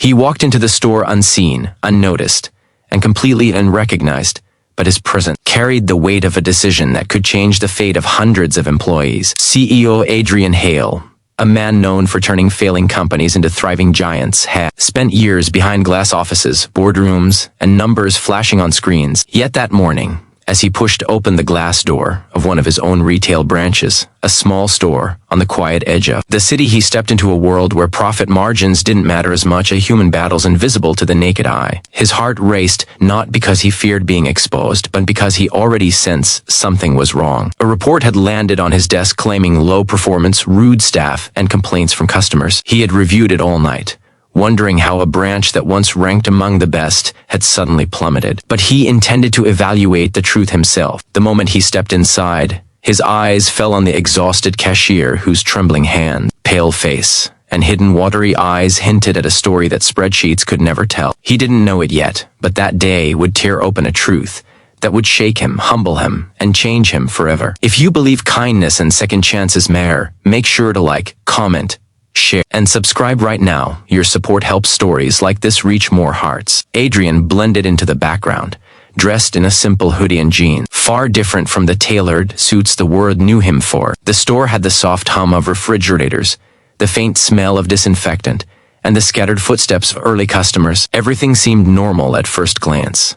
He walked into the store unseen, unnoticed, and completely unrecognized, but his presence carried the weight of a decision that could change the fate of hundreds of employees. CEO Adrian Hale, a man known for turning failing companies into thriving giants, had spent years behind glass offices, boardrooms, and numbers flashing on screens. Yet that morning, as he pushed open the glass door of one of his own retail branches, a small store on the quiet edge of the city, he stepped into a world where profit margins didn't matter as much as human battles invisible to the naked eye. His heart raced, not because he feared being exposed, but because he already sensed something was wrong. A report had landed on his desk claiming low performance, rude staff, and complaints from customers. He had reviewed it all night, wondering how a branch that once ranked among the best had suddenly plummeted. But he intended to evaluate the truth himself. The moment he stepped inside, his eyes fell on the exhausted cashier whose trembling hand, pale face, and hidden watery eyes hinted at a story that spreadsheets could never tell. He didn't know it yet, but that day would tear open a truth that would shake him, humble him, and change him forever. If you believe kindness and second chances matter, make sure to like, comment, share, and subscribe right now. Your support helps stories like this reach more hearts. Adrian blended into the background, dressed in a simple hoodie and jeans, far different from the tailored suits the world knew him for. The store had the soft hum of refrigerators, the faint smell of disinfectant, and the scattered footsteps of early customers. Everything seemed normal at first glance.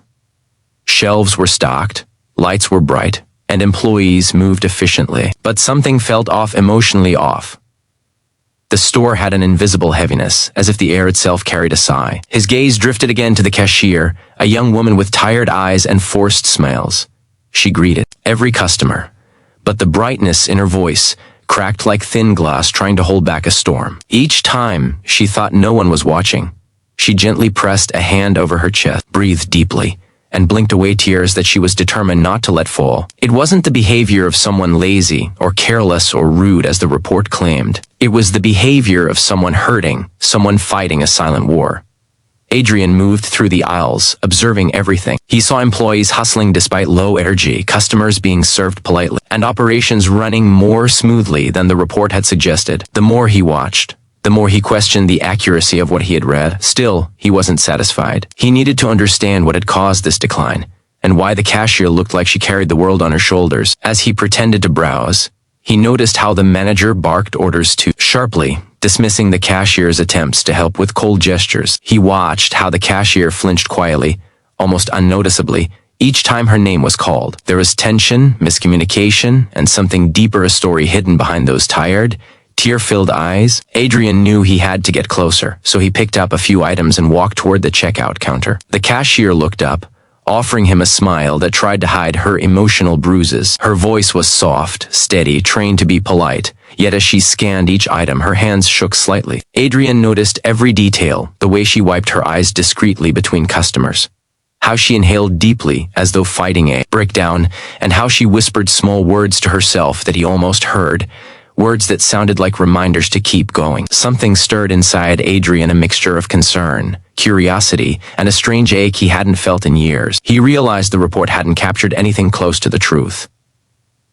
Shelves were stocked, lights were bright, and employees moved efficiently. But something felt emotionally off. The store had an invisible heaviness, as if the air itself carried a sigh. His gaze drifted again to the cashier, a young woman with tired eyes and forced smiles. She greeted every customer, but the brightness in her voice cracked like thin glass trying to hold back a storm. Each time she thought no one was watching, she gently pressed a hand over her chest, breathed deeply, and blinked away tears that she was determined not to let fall. It wasn't the behavior of someone lazy or careless or rude as the report claimed. It was the behavior of someone hurting, someone fighting a silent war. Adrian moved through the aisles, observing everything. He saw employees hustling despite low energy, customers being served politely, and operations running more smoothly than the report had suggested. The more he watched, the more he questioned the accuracy of what he had read. Still, he wasn't satisfied. He needed to understand what had caused this decline, and why the cashier looked like she carried the world on her shoulders. As he pretended to browse, he noticed how the manager barked orders too sharply, dismissing the cashier's attempts to help with cold gestures. He watched how the cashier flinched quietly, almost unnoticeably, each time her name was called. There was tension, miscommunication, and something deeper, a story hidden behind those tired, tear-filled eyes. Adrian knew he had to get closer, so he picked up a few items and walked toward the checkout counter. The cashier looked up, offering him a smile that tried to hide her emotional bruises. Her voice was soft, steady, trained to be polite, yet as she scanned each item, her hands shook slightly. Adrian noticed every detail, the way she wiped her eyes discreetly between customers, how she inhaled deeply as though fighting a breakdown, and how she whispered small words to herself that he almost heard, words that sounded like reminders to keep going. Something stirred inside Adrian, a mixture of concern, curiosity, and a strange ache he hadn't felt in years. He realized the report hadn't captured anything close to the truth.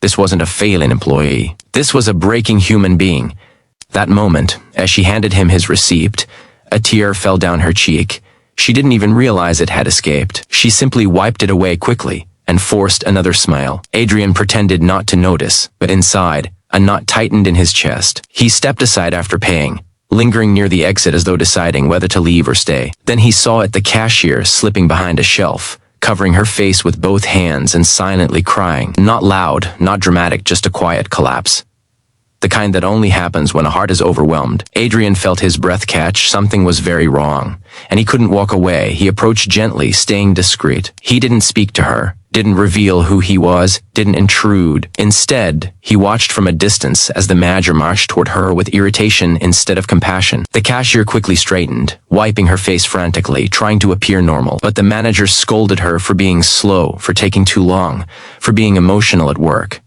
This wasn't a failing employee. This was a breaking human being. That moment, as she handed him his receipt, a tear fell down her cheek. She didn't even realize it had escaped. She simply wiped it away quickly and forced another smile. Adrian pretended not to notice, but inside, a knot tightened in his chest. He stepped aside after paying, lingering near the exit as though deciding whether to leave or stay. Then he saw it, the cashier slipping behind a shelf, covering her face with both hands and silently crying. Not loud, not dramatic, just a quiet collapse. The kind that only happens when a heart is overwhelmed. Adrian felt his breath catch. Something was very wrong, and he couldn't walk away. He approached gently, staying discreet. He didn't speak to her, didn't reveal who he was, didn't intrude. Instead, he watched from a distance as the manager marched toward her with irritation instead of compassion. The cashier quickly straightened, wiping her face frantically, trying to appear normal. But the manager scolded her for being slow, for taking too long, for being emotional at work.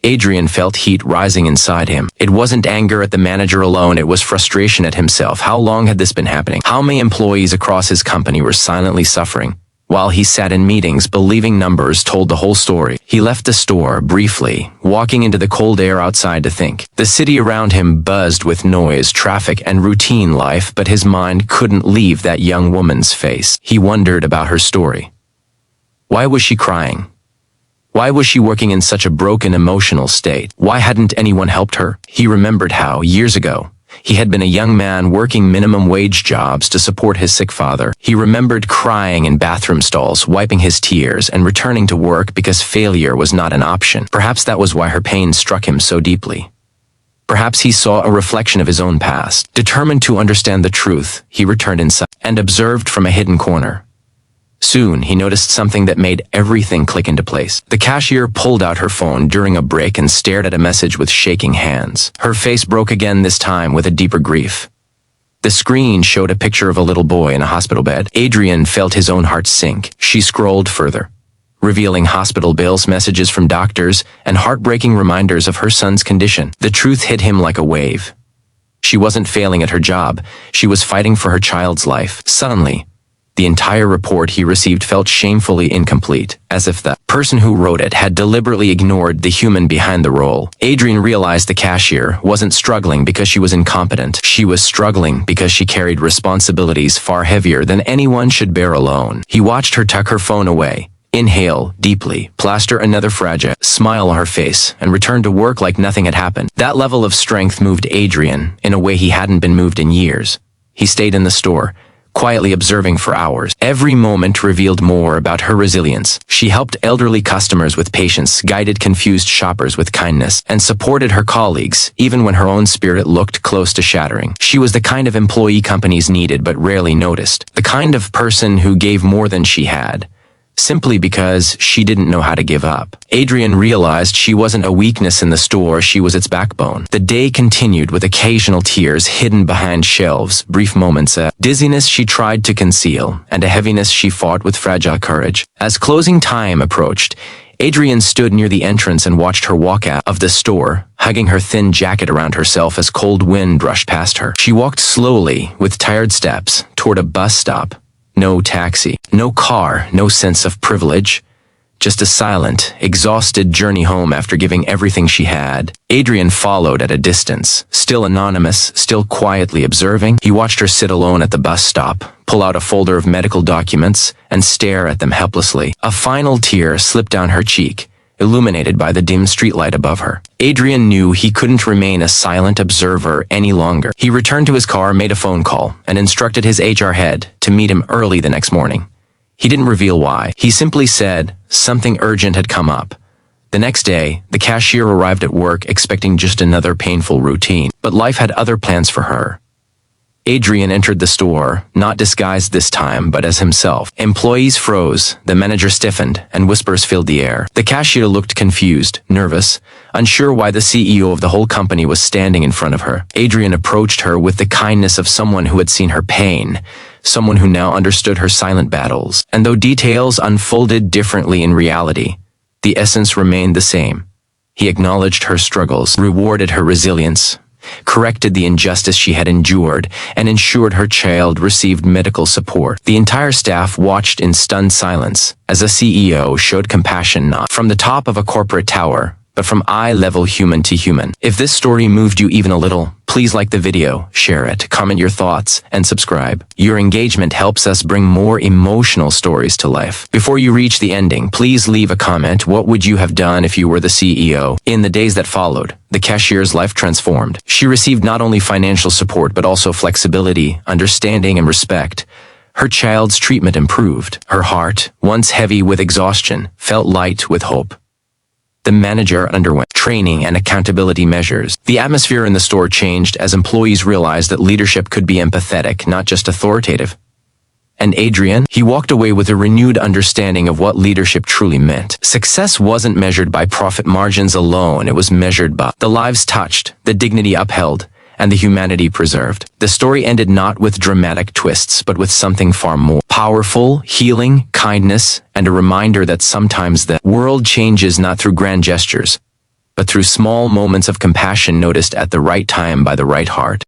Adrian felt heat rising inside him. It wasn't anger at the manager alone, it was frustration at himself. How long had this been happening? How many employees across his company were silently suffering, While he sat in meetings believing numbers told the whole story, he left the store briefly, walking into the cold air outside to think. The city around him buzzed with noise, traffic, and routine life, but his mind couldn't leave that young woman's face. He wondered about her story. Why was she crying? Why was she working in such a broken emotional state? Why hadn't anyone helped her? He remembered how, years ago, he had been a young man working minimum wage jobs to support his sick father. He remembered crying in bathroom stalls, wiping his tears, and returning to work because failure was not an option. Perhaps that was why her pain struck him so deeply. Perhaps he saw a reflection of his own past. Determined to understand the truth, he returned inside and observed from a hidden corner. Soon, he noticed something that made everything click into place. The cashier pulled out her phone during a break and stared at a message with shaking hands. Her face broke again, this time with a deeper grief. The screen showed a picture of a little boy in a hospital bed. Adrian felt his own heart sink. She scrolled further, revealing hospital bills, messages from doctors, and heartbreaking reminders of her son's condition. The truth hit him like a wave. She wasn't failing at her job. She was fighting for her child's life. Suddenly, the entire report he received felt shamefully incomplete, as if the person who wrote it had deliberately ignored the human behind the role. Adrian realized the cashier wasn't struggling because she was incompetent. She was struggling because she carried responsibilities far heavier than anyone should bear alone. He watched her tuck her phone away, inhale deeply, plaster another fragile smile on her face, and return to work like nothing had happened. That level of strength moved Adrian in a way he hadn't been moved in years. He stayed in the store, quietly observing for hours. Every moment revealed more about her resilience. She helped elderly customers with patience, guided confused shoppers with kindness, and supported her colleagues, even when her own spirit looked close to shattering. She was the kind of employee companies needed but rarely noticed. The kind of person who gave more than she had, simply because she didn't know how to give up. Adrian realized she wasn't a weakness in the store, she was its backbone. The day continued with occasional tears hidden behind shelves, brief moments of dizziness she tried to conceal, and a heaviness she fought with fragile courage. As closing time approached, Adrian stood near the entrance and watched her walk out of the store, hugging her thin jacket around herself as cold wind rushed past her. She walked slowly, with tired steps, toward a bus stop. No taxi, no car, no sense of privilege. Just a silent, exhausted journey home after giving everything she had. Adrian followed at a distance, still anonymous, still quietly observing. He watched her sit alone at the bus stop, pull out a folder of medical documents, and stare at them helplessly. A final tear slipped down her cheek, illuminated by the dim streetlight above her. Adrian knew he couldn't remain a silent observer any longer. He returned to his car, made a phone call, and instructed his HR head to meet him early the next morning. He didn't reveal why. He simply said something urgent had come up. The next day, the cashier arrived at work expecting just another painful routine, but life had other plans for her. Adrian entered the store, not disguised this time, but as himself. Employees froze, the manager stiffened, and whispers filled the air. The cashier looked confused, nervous, unsure why the CEO of the whole company was standing in front of her. Adrian approached her with the kindness of someone who had seen her pain, someone who now understood her silent battles. And though details unfolded differently in reality, the essence remained the same. He acknowledged her struggles, rewarded her resilience, corrected the injustice she had endured, and ensured her child received medical support. The entire staff watched in stunned silence as the CEO showed compassion not from the top of a corporate tower, but from eye-level human to human. If this story moved you even a little, please like the video, share it, comment your thoughts, and subscribe. Your engagement helps us bring more emotional stories to life. Before you reach the ending, please leave a comment. What would you have done if you were the CEO? In the days that followed, the cashier's life transformed. She received not only financial support but also flexibility, understanding, and respect. Her child's treatment improved. Her heart, once heavy with exhaustion, felt light with hope. The manager underwent training and accountability measures. The atmosphere in the store changed as employees realized that leadership could be empathetic, not just authoritative. And Adrian, he walked away with a renewed understanding of what leadership truly meant. Success wasn't measured by profit margins alone, it was measured by the lives touched, the dignity upheld, and the humanity preserved. The story ended not with dramatic twists, but with something far more powerful: healing, kindness, and a reminder that sometimes the world changes not through grand gestures, but through small moments of compassion noticed at the right time by the right heart.